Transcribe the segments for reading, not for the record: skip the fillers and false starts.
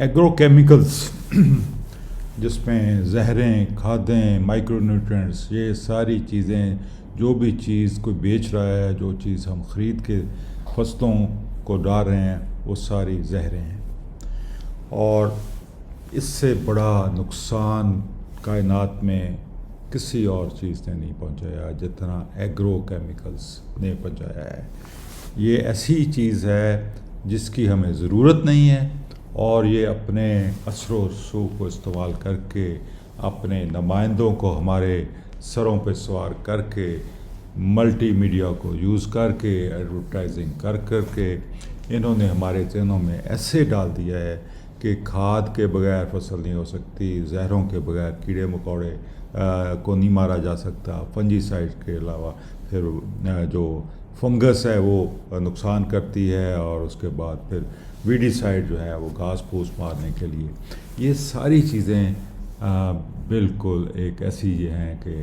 Agro chemicals جس میں زہریں، کھادیں، micro nutrients, یہ ساری چیزیں، جو بھی چیز کوئی بیچ رہا ہے، جو چیز ہم خرید کے فصلوں کو ڈال رہے ہیں، وہ ساری زہریں ہیں، اور اس سے بڑا نقصان کائنات میں کسی اور چیز نے نہیں پہنچایا جتنا ایگرو کیمیکلس نے پہنچایا ہے۔ یہ ایسی چیز ہے جس کی ہمیں ضرورت نہیں ہے، اور یہ اپنے اثر و رسوخ کو استعمال کر کے، اپنے نمائندوں کو ہمارے سروں پہ سوار کر کے، ملٹی میڈیا کو یوز کر کے، ایڈورٹائزنگ کر کے انہوں نے ہمارے ذہنوں میں ایسے ڈال دیا ہے کہ کھاد کے بغیر فصل نہیں ہو سکتی، زہروں کے بغیر کیڑے مکوڑے کو نہیں مارا جا سکتا، فنجی سائڈ کے علاوہ پھر جو فنگس ہے وہ نقصان کرتی ہے، اور اس کے بعد پھر ویڈی سائڈ جو ہے وہ گھاس پھوس مارنے کے لیے۔ یہ ساری چیزیں بالکل ایک ایسی یہ ہیں کہ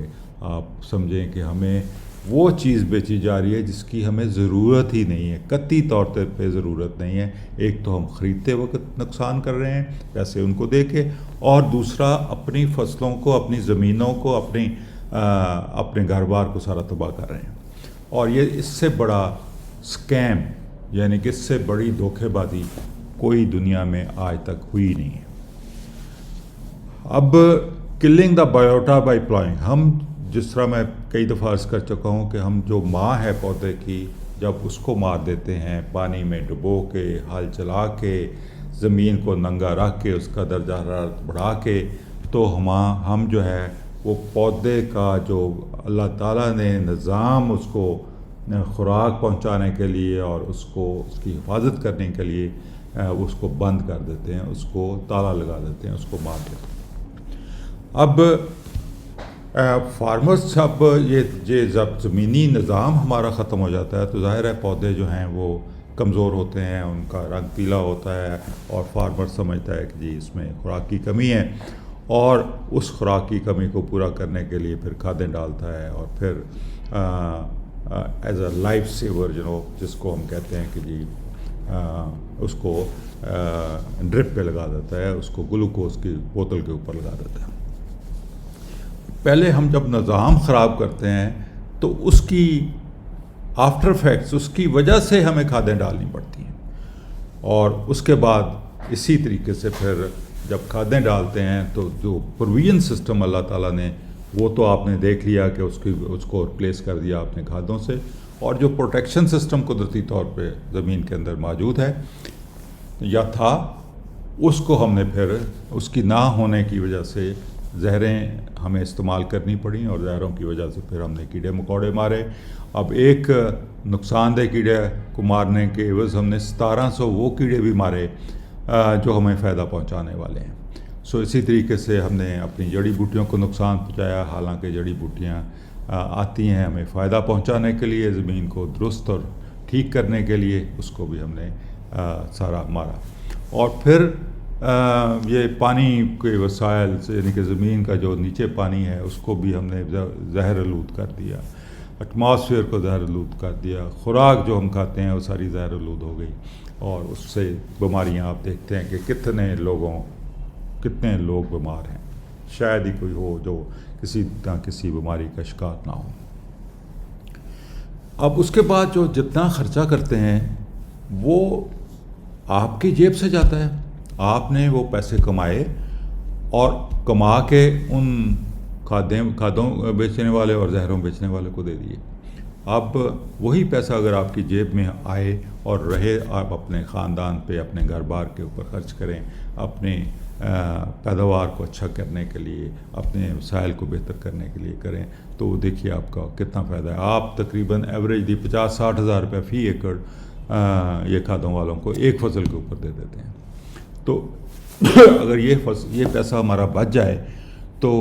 آپ سمجھیں کہ ہمیں وہ چیز بیچی جا رہی ہے جس کی ہمیں ضرورت ہی نہیں ہے، قطعی طور پہ ضرورت نہیں ہے۔ ایک تو ہم خریدتے وقت نقصان کر رہے ہیں پیسے ان کو دے کے، اور دوسرا اپنی فصلوں کو، اپنی زمینوں کو، اپنے گھر بار کو سارا تباہ کر رہے ہیں۔ اور یہ اس سے بڑا سکیم، یعنی کہ اس سے بڑی دھوکے بازی کوئی دنیا میں آج تک ہوئی نہیں ہے۔ اب کلنگ دا بایوٹا بائی پلائنگ، ہم جس طرح میں کئی دفعہ عرض کر چکا ہوں کہ ہم جو ماں ہے پودے کی، جب اس کو مار دیتے ہیں پانی میں ڈبو کے، ہل چلا کے، زمین کو ننگا رکھ کے، اس کا درجہ حرارت بڑھا کے، تو ہم جو ہے وہ پودے کا جو اللہ تعالیٰ نے نظام اس کو خوراک پہنچانے کے لیے اور اس کی حفاظت کرنے کے لیے اس کو بند کر دیتے ہیں، اس کو تالا لگا دیتے ہیں، اس کو مار دیتے ہیں۔ اب فارمرز، اب یہ جب زمینی نظام ہمارا ختم ہو جاتا ہے تو ظاہر ہے پودے جو ہیں وہ کمزور ہوتے ہیں، ان کا رنگ پیلا ہوتا ہے، اور فارمر سمجھتا ہے کہ جی اس میں خوراک کی کمی ہے، اور اس خوراک کی کمی کو پورا کرنے کے لیے پھر کھادیں ڈالتا ہے، اور پھر ایز اے لائف سیور جس کو ہم کہتے ہیں کہ جی اس کو ڈرپ پہ لگا دیتا ہے، اس کو گلوکوز کی بوتل کے اوپر لگا دیتا ہے۔ پہلے ہم جب نظام خراب کرتے ہیں تو اس کی آفٹر ایفیکٹس، اس کی وجہ سے ہمیں کھادیں ڈالنی پڑتی ہیں، اور اس کے بعد اسی طریقے سے پھر جب کھادیں ڈالتے ہیں تو جو پروویژن سسٹم اللہ تعالیٰ نے، وہ تو آپ نے دیکھ لیا کہ اس کو ریپلیس کر دیا آپ نے کھادوں سے، اور جو پروٹیکشن سسٹم قدرتی طور پہ زمین کے اندر موجود ہے یا تھا، اس کو ہم نے پھر اس کی نہ ہونے کی وجہ سے زہریں ہمیں استعمال کرنی پڑیں، اور زہروں کی وجہ سے پھر ہم نے کیڑے مکوڑے مارے۔ اب ایک نقصان دہ کیڑے کو مارنے کے عوض ہم نے 1700 وہ کیڑے بھی مارے جو ہمیں فائدہ پہنچانے والے ہیں۔ اسی طریقے سے ہم نے اپنی جڑی بوٹیوں کو نقصان پہنچایا، حالانکہ جڑی بوٹیاں آتی ہیں ہمیں فائدہ پہنچانے کے لیے، زمین کو درست اور ٹھیک کرنے کے لیے، اس کو بھی ہم نے سارا مارا۔ اور پھر یہ پانی کے وسائل سے، یعنی کہ زمین کا جو نیچے پانی ہے اس کو بھی ہم نے زہر آلود کر دیا، ایٹماسفیئر کو زہر آلود کر دیا، خوراک جو ہم کھاتے ہیں وہ ساری زہر آلود ہو گئی، اور اس سے بیماریاں آپ دیکھتے ہیں کہ کتنے لوگ بیمار ہیں، شاید ہی کوئی ہو جو کسی بیماری کا شکار نہ ہو۔ اب اس کے بعد جو جتنا خرچہ کرتے ہیں وہ آپ کی جیب سے جاتا ہے، آپ نے وہ پیسے کمائے اور کما کے ان کھادوں بیچنے والے اور زہروں بیچنے والے کو دے دیے۔ اب وہی پیسہ اگر آپ کی جیب میں آئے اور رہے، آپ اپنے خاندان پہ، اپنے گھر بار کے اوپر خرچ کریں، اپنے پیداوار کو اچھا کرنے کے لیے، اپنے وسائل کو بہتر کرنے کے لیے کریں، تو دیکھیے آپ کا کتنا فائدہ ہے۔ آپ تقریباً ایوریج 50-60 ہزار روپے فی ایکڑ یہ کھادوں والوں کو ایک فصل کے اوپر دے دیتے ہیں۔ تو اگر یہ پیسہ ہمارا بچ جائے تو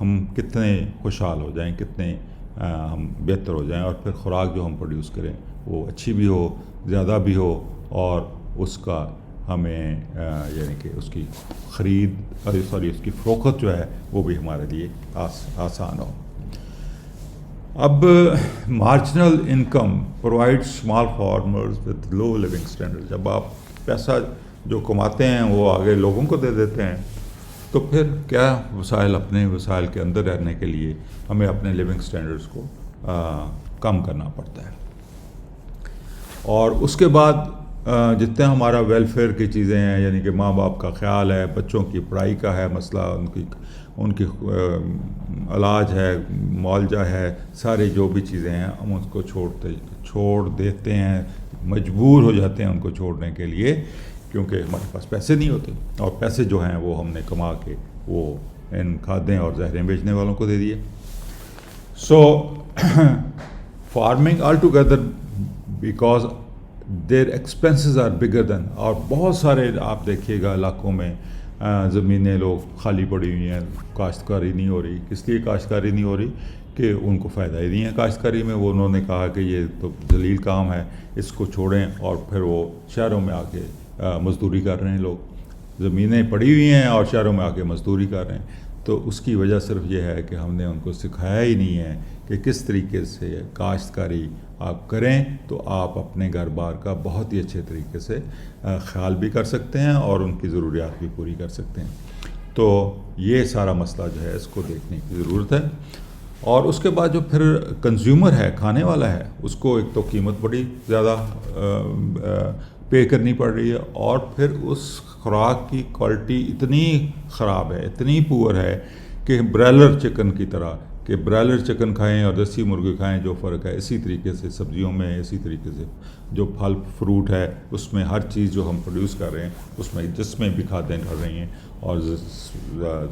ہم کتنے خوشحال ہو جائیں، کتنے ہم بہتر ہو جائیں، اور پھر خوراک جو ہم پروڈیوس کریں وہ اچھی بھی ہو، زیادہ بھی ہو، اور اس کا ہمیں یعنی کہ اس کی اس کی فروخت جو ہے وہ بھی ہمارے لیے آسان ہو۔ اب marginal income provide small farmers with low living standard, جب آپ پیسہ جو کماتے ہیں وہ آگے لوگوں کو دے دیتے ہیں. تو پھر کیا وسائل، اپنے وسائل کے اندر رہنے کے لیے ہمیں اپنے لیونگ سٹینڈرڈز کو کم کرنا پڑتا ہے. اور اس کے بعد جتنے ہمارا ویلفیئر کی چیزیں ہیں، یعنی کہ ماں باپ کا خیال ہے، بچوں کی پڑھائی کا ہے مسئلہ، ان کی علاج ہے، معالجہ ہے، ساری جو بھی چیزیں ہیں ہم اس کو چھوڑ دیتے ہیں، مجبور ہو جاتے ہیں ان کو چھوڑنے کے لیے، کیونکہ ہمارے پاس پیسے نہیں ہوتے، اور پیسے جو ہیں وہ ہم نے کما کے وہ ان کھادیں اور زہریں بیچنے والوں کو دے دیے. So farming all together because their expenses are bigger than, اور بہت سارے آپ دیکھیے گا علاقوں میں زمینیں لوگ خالی پڑی ہوئی ہیں، کاشتکاری نہیں ہو رہی. کس لیے کاشتکاری نہیں ہو رہی؟ کہ ان کو فائدہ ہی نہیں ہے کاشتکاری میں. وہ انہوں نے کہا کہ یہ تو ذلیل کام ہے، اس کو چھوڑیں، اور پھر وہ شہروں میں آ کے مزدوری کر رہے ہیں. لوگ زمینیں پڑی ہوئی ہیں اور شہروں میں آ کے مزدوری کر رہے ہیں. تو اس کی وجہ صرف یہ ہے کہ ہم نے ان کو سکھایا ہی نہیں ہے کہ کس طریقے سے کاشتکاری آپ کریں تو آپ اپنے گھر بار کا بہت ہی اچھے طریقے سے خیال بھی کر سکتے ہیں اور ان کی ضروریات بھی پوری کر سکتے ہیں. تو یہ سارا مسئلہ جو ہے اس کو دیکھنے کی ضرورت ہے. اور اس کے بعد جو پھر کنزیومر ہے، کھانے والا ہے، اس کو ایک تو قیمت بڑی زیادہ پے کرنی پڑ رہی ہے، اور پھر اس خوراک کی کوالٹی اتنی خراب ہے، اتنی پور ہے کہ برائلر چکن کی طرح، کہ برائلر چکن کھائیں اور دیسی مرغی کھائیں جو فرق ہے، اسی طریقے سے سبزیوں میں، اسی طریقے سے جو پھل فروٹ ہے اس میں ہر چیز جو ہم پروڈیوس کر رہے ہیں اس میں جس میں بھی کھادیں ڈال رہی ہیں اور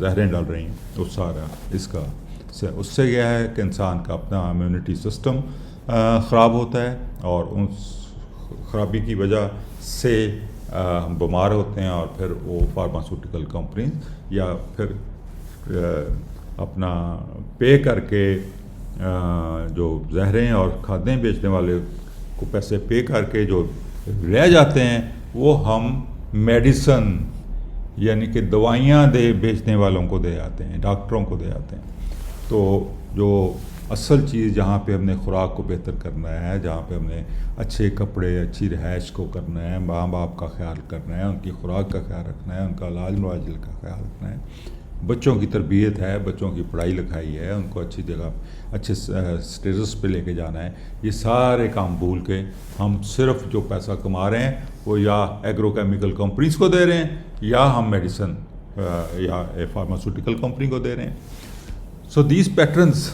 زہریں ڈال رہی ہیں، وہ سارا اس سے یہ ہے کہ انسان کا اپنا امیونٹی سسٹم خراب ہوتا ہے، اور اس خرابی کی وجہ سے ہم بیمار ہوتے ہیں، اور پھر وہ فارماسیوٹیکل کمپنیز یا پھر اپنا پے کر کے جو زہریں اور کھادیں بیچنے والے کو پیسے پے کر کے جو رہ جاتے ہیں وہ ہم میڈیسن یعنی کہ دوائیاں بیچنے والوں کو دے آتے ہیں، ڈاکٹروں کو دے آتے ہیں. تو جو اصل چیز جہاں پہ ہم نے خوراک کو بہتر کرنا ہے، جہاں پہ ہم نے اچھے کپڑے، اچھی رہائش کو کرنا ہے، ماں باپ کا خیال کرنا ہے، ان کی خوراک کا خیال رکھنا ہے، ان کا علاج معالجے کا خیال رکھنا ہے، بچوں کی تربیت ہے، بچوں کی پڑھائی لکھائی ہے، ان کو اچھی جگہ اچھے سٹیٹس پہ لے کے جانا ہے، یہ سارے کام بھول کے ہم صرف جو پیسہ کما رہے ہیں وہ یا ایگرو کیمیکل کمپنیز کو دے رہے ہیں یا ہم میڈیسن یا فارماسیوٹیکل کمپنی کو دے رہے ہیں. سو دیز پیٹرنز،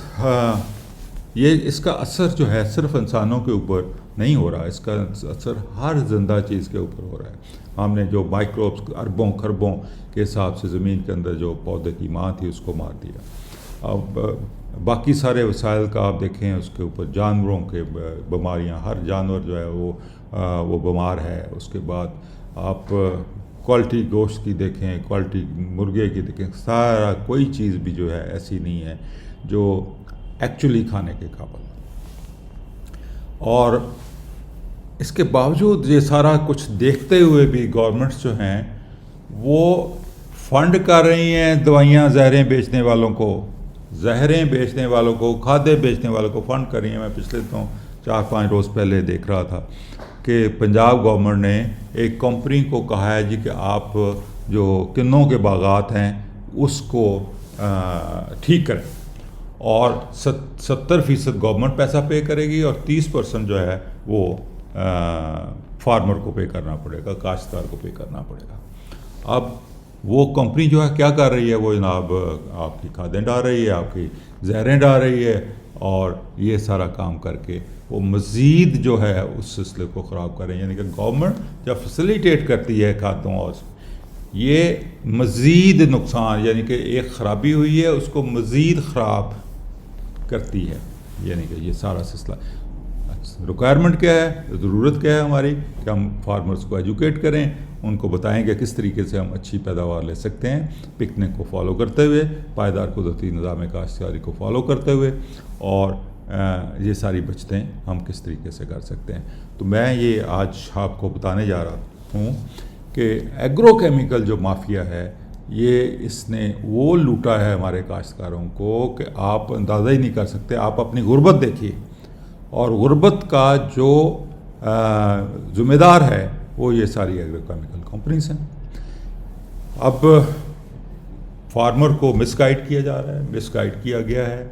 یہ اس کا اثر جو ہے صرف انسانوں کے اوپر نہیں ہو رہا، اس کا اثر ہر زندہ چیز کے اوپر ہو رہا ہے. ہم نے جو مائکروبس اربوں خربوں کے حساب سے زمین کے اندر جو پودے کی ماں تھی اس کو مار دیا. اب باقی سارے وسائل کا آپ دیکھیں، اس کے اوپر جانوروں کے بیماریاں، ہر جانور جو ہے وہ بیمار ہے. اس کے بعد آپ کوالٹی گوشت کی دیکھیں، کوالٹی مرغے کی دیکھیں، سارا کوئی چیز بھی جو ہے ایسی نہیں ہے جو ایکچولی کھانے کے قابل. اور اس کے باوجود یہ سارا کچھ دیکھتے ہوئے بھی گورنمنٹس جو ہیں وہ فنڈ کر رہی ہیں دوائیاں زہریں بیچنے والوں کو، زہریں بیچنے والوں کو، کھادیں بیچنے والوں کو فنڈ کر رہی ہیں. میں پچھلے 4-5 روز پہلے دیکھ رہا تھا کہ پنجاب گورنمنٹ نے ایک کمپنی کو کہا ہے جی کہ آپ جو کنوں کے باغات ہیں اس کو ٹھیک کریں، اور 70% گورنمنٹ پیسہ پے کرے گی اور 30% جو ہے وہ فارمر کو پے کرنا پڑے گا، کاشتکار کو پے کرنا پڑے گا. اب وہ کمپنی جو ہے کیا کر رہی ہے، وہ جناب آپ کی کھادیں ڈال رہی ہے، آپ کی زہریں ڈال رہی ہے، اور یہ سارا کام کر کے وہ مزید جو ہے اس سلسلے کو خراب کر رہے ہیں. یعنی کہ گورنمنٹ جب فیسیلیٹیٹ کرتی ہے کھادوں اور یہ مزید نقصان، یعنی کہ ایک خرابی ہوئی ہے اس کو مزید خراب کرتی ہے. یعنی کہ یہ سارا سلسلہ ریکوائرمنٹ کیا ہے، ضرورت کیا ہے ہماری کہ ہم فارمرز کو ایجوکیٹ کریں، ان کو بتائیں کہ کس طریقے سے ہم اچھی پیداوار لے سکتے ہیں، پکنک کو فالو کرتے ہوئے، پائیدار قدرتی نظام کاشتکاری کو فالو کرتے ہوئے، اور یہ ساری بچتیں ہم کس طریقے سے کر سکتے ہیں. تو میں یہ آج آپ کو بتانے جا رہا ہوں کہ ایگرو کیمیکل جو مافیا ہے یہ اس نے وہ لوٹا ہے ہمارے کاشتکاروں کو کہ آپ اندازہ ہی نہیں کر سکتے. آپ اپنی غربت دیکھیے، اور غربت کا جو ذمہ دار ہے وہ یہ ساری ایگرو کیمیکل کمپنیز ہیں. اب فارمر کو مس گائیڈ کیا جا رہا ہے، مس گائیڈ کیا گیا ہے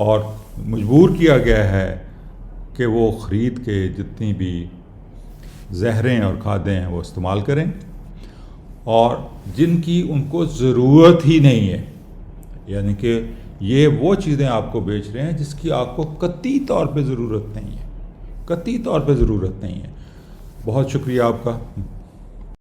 اور مجبور کیا گیا ہے کہ وہ خرید کے جتنی بھی زہریں اور کھادیں ہیں وہ استعمال کریں، اور جن کی ان کو ضرورت ہی نہیں ہے. یعنی کہ یہ وہ چیزیں آپ کو بیچ رہے ہیں جس کی آپ کو قطعی طور پہ ضرورت نہیں ہے، قطعی طور پہ ضرورت نہیں ہے. بہت شکریہ آپ کا.